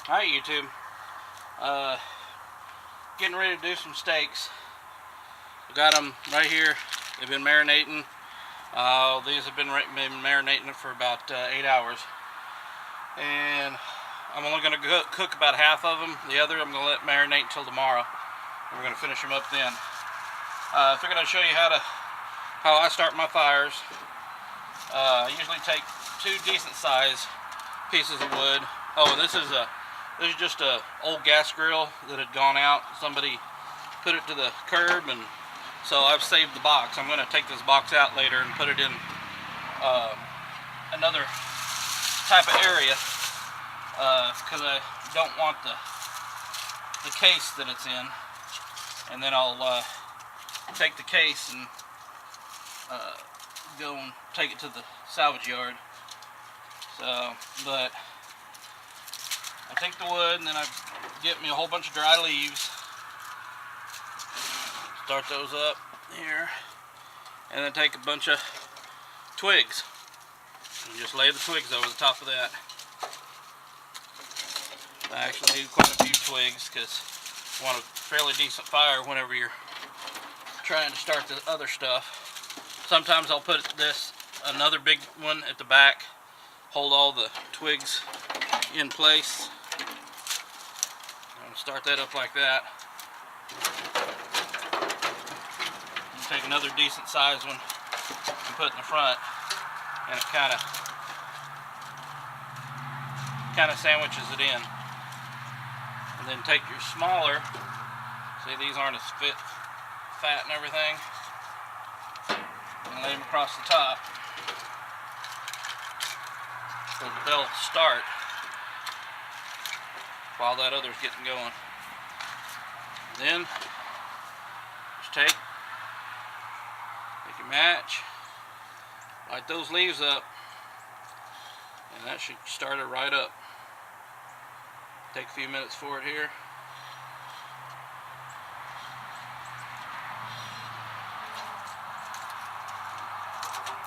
Hi YouTube. Getting ready to do some steaks. I got them right here. They've been marinating. These have been marinating for about 8 hours. And I'm only going to cook about half of them. The other I'm going to let marinate until tomorrow. And we're going to finish them up then. I figured I'd show you how I start my fires. I usually take 2 decent sized pieces of wood. Oh, this is just a old gas grill that had gone out. Somebody put it to the curb, and so I've saved the box. I'm going to take this box out later and put it in another type of area because I don't want the case that it's in. And then I'll take the case and go and take it to the salvage yard. But I take the wood and then I get me a whole bunch of dry leaves. Start those up here. And then take a bunch of twigs. And just lay the twigs over the top of that. I actually need quite a few twigs because you want a fairly decent fire whenever you're trying to start the other stuff. Sometimes I'll put another big one at the back, hold all the twigs in place. And start that up like that. And take another decent sized one and put in the front, and it kind of sandwiches it in. And then take your smaller. See, these aren't as fat and everything. And lay them across the top so they'll start while that other's getting going. Then just take your match, light those leaves up, and that should start it right up. Take a few minutes for it here.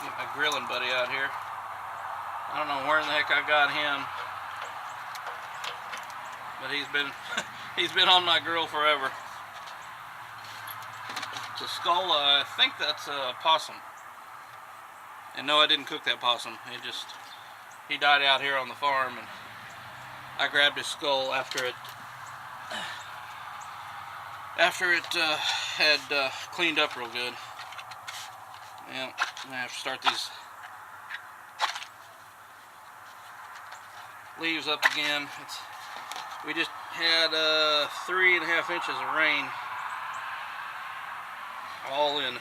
Get my grilling buddy out here. I don't know where in the heck I got him, but he's been on my grill forever. It's a skull. I think that's a possum. And no, I didn't cook that possum. He died out here on the farm, and I grabbed his skull after it had cleaned up real good. Yeah, I have to start these leaves up again. We just had 3.5 inches of rain, all in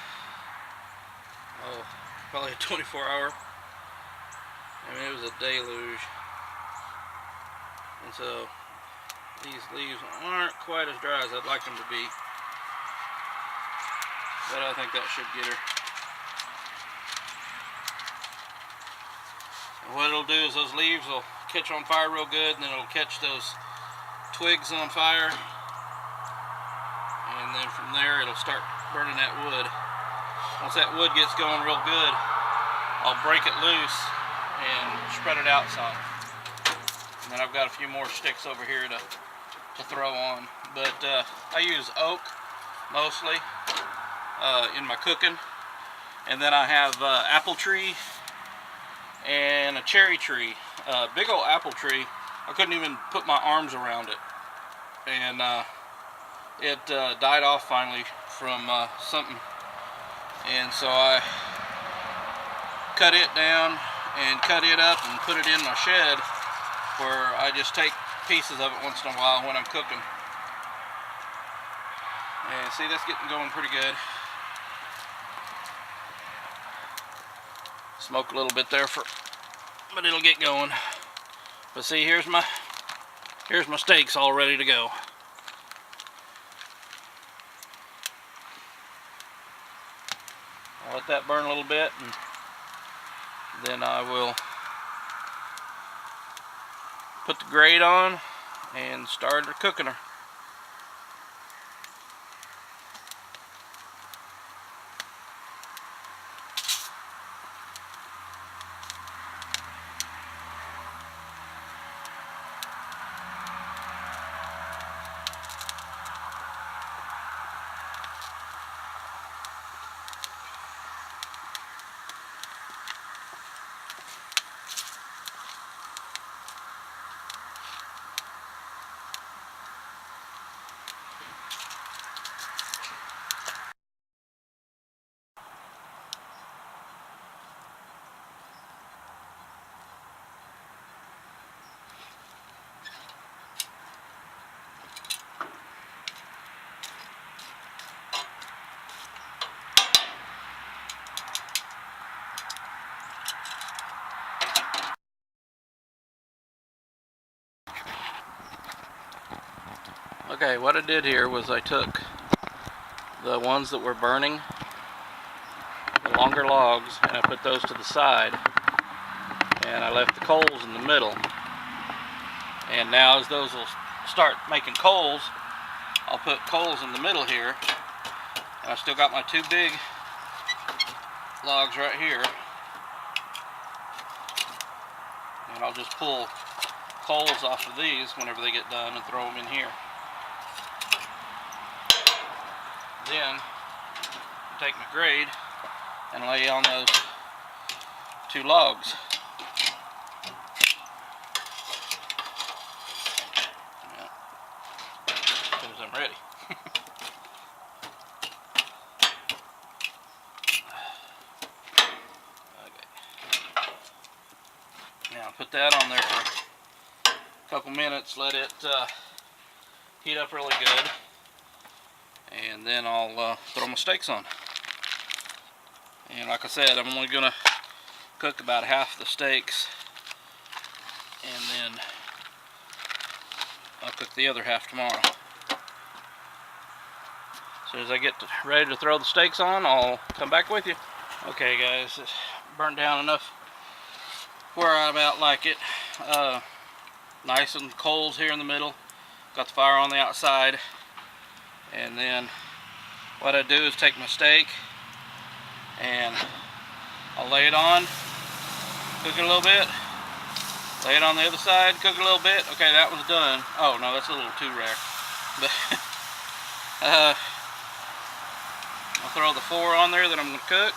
probably a 24-hour. I mean, it was a deluge. And so these leaves aren't quite as dry as I'd like them to be, but I think that should get her. And what it'll do is those leaves will catch on fire real good, and then it'll catch those twigs on fire, and then from there it'll start burning that wood. Once that wood gets going real good, I'll break it loose and spread it out some. And then I've got a few more sticks over here to throw on. But I use oak mostly in my cooking. And then I have apple tree and a cherry tree. Big old apple tree. I couldn't even put my arms around it. And it died off finally from something. And so I cut it down and cut it up and put it in my shed, where I just take pieces of it once in a while when I'm cooking. And see, that's getting going pretty good. Smoke a little bit there but it'll get going. But see, here's my steaks all ready to go. I'll let that burn a little bit, and then I will put the grate on and start cooking her. Okay, what I did here was I took the ones that were burning, the longer logs, and I put those to the side, and I left the coals in the middle. And now as those will start making coals, I'll put coals in the middle here, and I still got my two big logs right here, and I'll just pull coals off of these whenever they get done and throw them in here. Then take my grade and lay on those two logs. As soon as I'm ready. Okay. Now put that on there for a couple minutes, let it heat up really good, and then I'll throw my steaks on. And like I said, I'm only gonna cook about half the steaks, and then I'll cook the other half tomorrow. As soon as I get ready to throw the steaks on, I'll come back with you. Okay guys, it's burnt down enough where I about like it. Nice and coals here in the middle. Got the fire on the outside. And then what I do is take my steak and I'll lay it on, cook it a little bit, lay it on the other side, cook it a little bit. Okay, that one's done. Oh no, that's a little too rare. But I'll throw the 4 on there that I'm going to cook.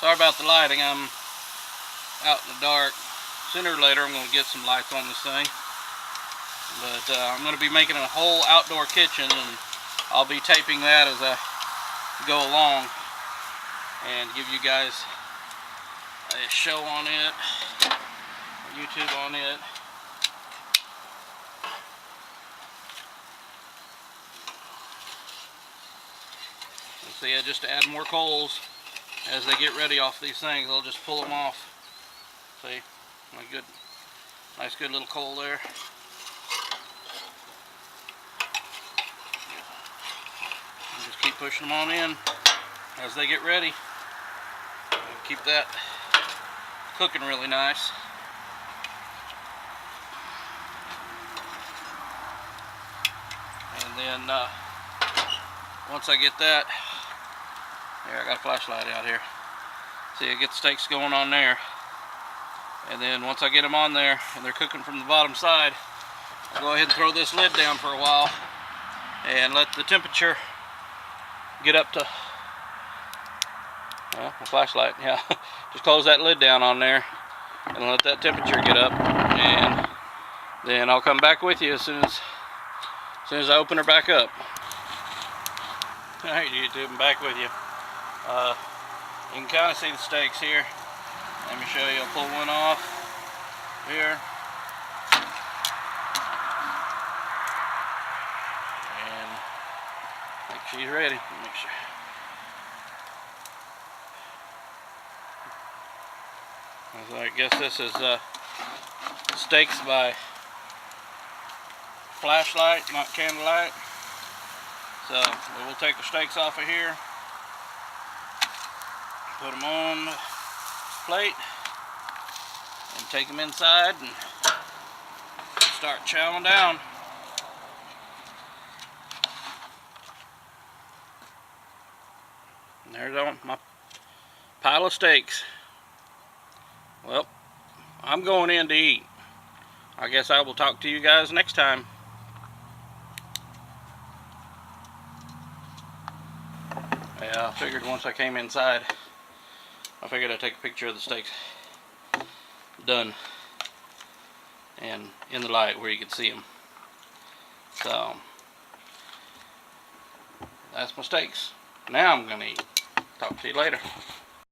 Sorry about the lighting, I'm out in the dark. Sooner or later I'm going to get some lights on this thing. But I'm going to be making a whole outdoor kitchen, and I'll be taping that as I go along and give you guys a show on it, YouTube on it. So yeah, just to add more coals as they get ready off these things, I'll just pull them off. See, my good, nice good little coal there. And just keep pushing them on in as they get ready. And keep that cooking really nice. And then once I get that, here, I got a flashlight out here. See, I get the steaks going on there. And then once I get them on there and they're cooking from the bottom side, I'll go ahead and throw this lid down for a while and let the temperature get up to, well, my flashlight, yeah. Just close that lid down on there and let that temperature get up, and then I'll come back with you as soon as I open her back up. Alright YouTube, I'm back with you. You can kind of see the steaks here. Let me show you. I'll pull one off here. And I think she's ready. Make sure. So I guess this is steaks by flashlight, not candlelight. So we'll take the steaks off of here, put them on the plate, and take them inside and start chowing down. And there's all my pile of steaks. Well, I'm going in to eat. I guess I will talk to you guys next time. Yeah, I figured once I came inside, I figured I'd take a picture of the steaks done and in the light where you could see them. So that's my steaks. Now I'm gonna eat. Talk to you later.